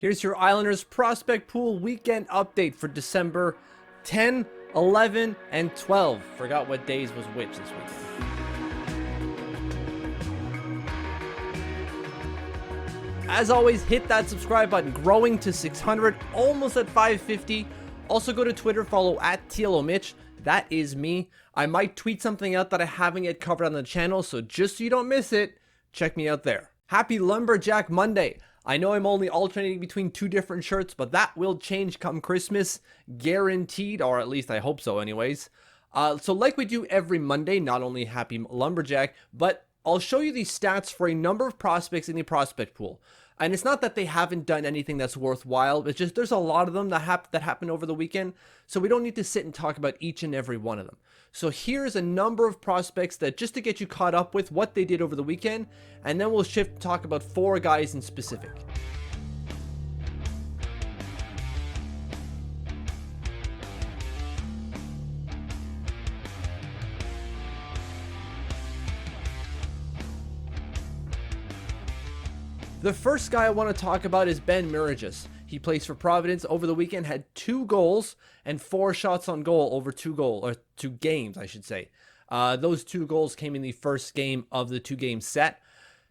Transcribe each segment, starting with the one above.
Here's your Islanders prospect pool weekend update for December 10, 11, and 12. Forgot what days was which this weekend. As always, hit that subscribe button. Growing to 600, almost at 550. Also go to Twitter, follow at TLOMitch. That is me. I might tweet something out that I haven't yet covered on the channel, so just so you don't miss it, check me out there. Happy Lumberjack Monday. I know I'm only alternating between two different shirts, but that will change come Christmas, guaranteed, or at least I hope so anyways. So like we do every Monday, not only Happy Lumberjack, but I'll show you these stats for a number of prospects in the prospect pool. And it's not that they haven't done anything that's worthwhile, it's just there's a lot of them that happened over the weekend, so we don't need to sit and talk about each and every one of them. So here's a number of prospects that just to get you caught up with what they did over the weekend, and then we'll shift to talk about four guys in specific. The first guy I want to talk about is Mirageas. He plays for Providence over the weekend, had 2 goals and 4 shots on goal over 2 games, I should say. Those 2 goals came in the first game of the 2-game set.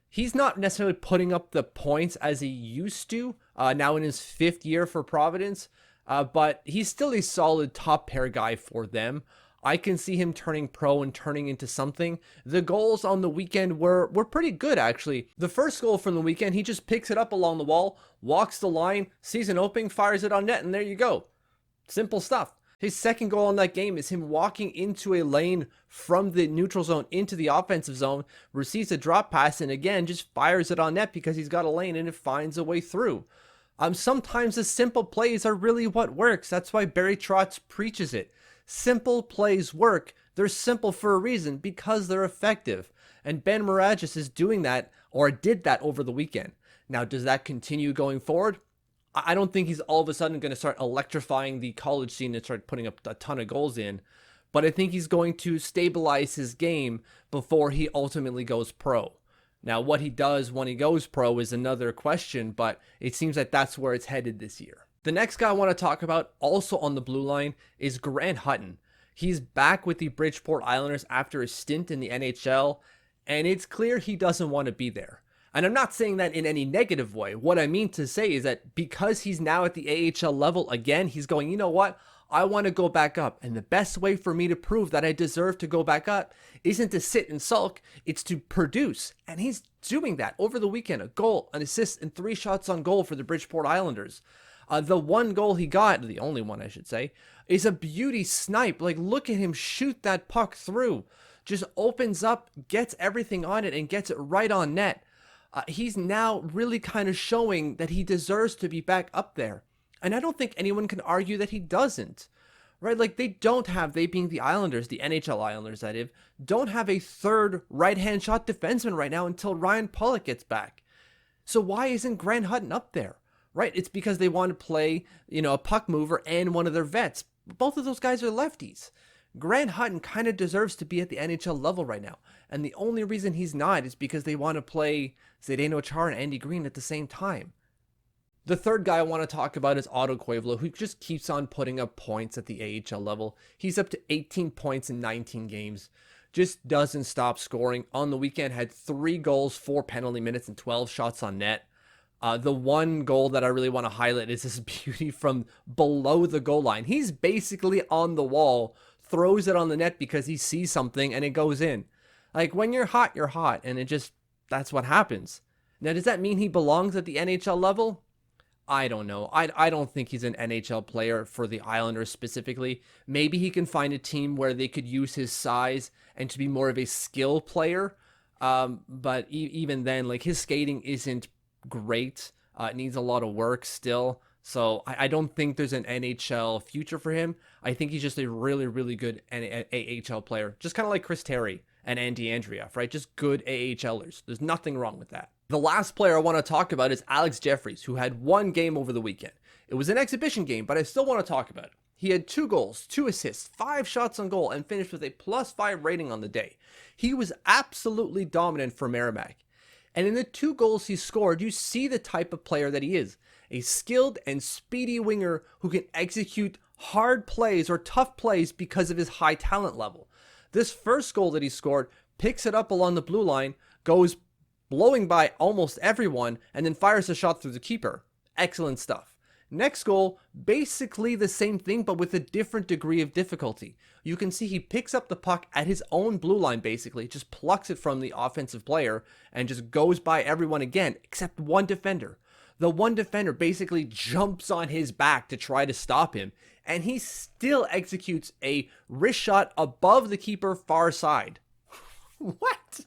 He's not necessarily putting up the points as he used to, now in his 5th year for Providence, but he's still a solid top pair guy for them. I can see him turning pro and turning into something. The goals on the weekend were pretty good, actually. The first goal from the weekend, he just picks it up along the wall, walks the line, sees an opening, fires it on net, and there you go. Simple stuff. His second goal on that game is him walking into a lane from the neutral zone into the offensive zone, receives a drop pass, and again, just fires it on net because he's got a lane and it finds a way through. Sometimes the simple plays are really what works. That's why Barry Trotz preaches it. Simple plays work. They're simple for a reason, because they're effective. And Mirageas is doing that, or did that over the weekend. Now, does that continue going forward? I don't think he's all of a sudden going to start electrifying the college scene and start putting up a ton of goals in. But I think he's going to stabilize his game before he ultimately goes pro. Now, what he does when he goes pro is another question, but it seems like that's where it's headed this year. The next guy I want to talk about, also on the blue line, is Hutton. He's back with the Bridgeport Islanders after a stint in the NHL, and it's clear he doesn't want to be there. And I'm not saying that in any negative way. What I mean to say is that because he's now at the AHL level again, he's going, you know what? I want to go back up. And the best way for me to prove that I deserve to go back up isn't to sit and sulk, it's to produce. And he's doing that over the weekend. A goal, an assist, and 3 shots on goal for the Bridgeport Islanders. The one goal he got, the only one I should say, is a beauty snipe. Like, look at him shoot that puck through. Just opens up, gets everything on it, and gets it right on net. He's now really kind of showing that he deserves to be back up there. And I don't think anyone can argue that he doesn't. Right? Like, they being the Islanders, the NHL Islanders that is, don't have a third right-hand shot defenseman right now until Ryan Pulock gets back. So why isn't Hutton up there? Right, it's because they want to play, a puck mover and one of their vets. Both of those guys are lefties. Hutton kind of deserves to be at the NHL level right now. And the only reason he's not is because they want to play Zdeno Chara and Andy Green at the same time. The third guy I want to talk about is Otto, who just keeps on putting up points at the AHL level. He's up to 18 points in 19 games. Just doesn't stop scoring. On the weekend, had 3 goals, 4 penalty minutes, and 12 shots on net. The one goal that I really want to highlight is this beauty from below the goal line. He's basically on the wall, throws it on the net because he sees something and it goes in. Like, when you're hot, and that's what happens. Now, does that mean he belongs at the NHL level? I don't know. I don't think he's an NHL player for the Islanders specifically. Maybe he can find a team where they could use his size and to be more of a skill player. But even then, like, his skating isn't great. It needs a lot of work still. So I don't think there's an NHL future for him. I think he's just a really, really good AHL player. Just kind of like Chris Terry and Andy Andreeff, right? Just good AHLers. There's nothing wrong with that. The last player I want to talk about is Alex Jefferies, who had 1 game over the weekend. It was an exhibition game, but I still want to talk about it. He had 2 goals, 2 assists, 5 shots on goal, and finished with a +5 rating on the day. He was absolutely dominant for Merrimack. And in the 2 goals he scored, you see the type of player that he is. a skilled and speedy winger who can execute hard plays or tough plays because of his high talent level. This first goal that he scored picks it up along the blue line, goes blowing by almost everyone, and then fires a shot through the keeper. Excellent stuff. Next goal, basically the same thing, but with a different degree of difficulty. You can see he picks up the puck at his own blue line, basically, just plucks it from the offensive player, and just goes by everyone again, except one defender. The one defender basically jumps on his back to try to stop him, and he still executes a wrist shot above the keeper far side. What?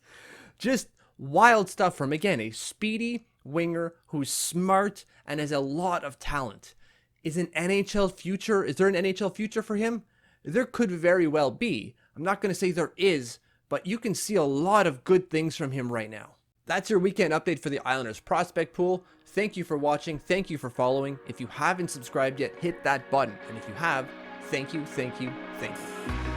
Just wild stuff from, again, a speedy winger who's smart and has a lot of talent. Is there an NHL future for him? There could very well be. I'm not going to say there is, but you can see a lot of good things from him right now. That's your weekend update for the Islanders prospect pool. Thank you for watching. Thank you for following. If you haven't subscribed yet, hit that button. And if you have, thank you, thank you, thank you.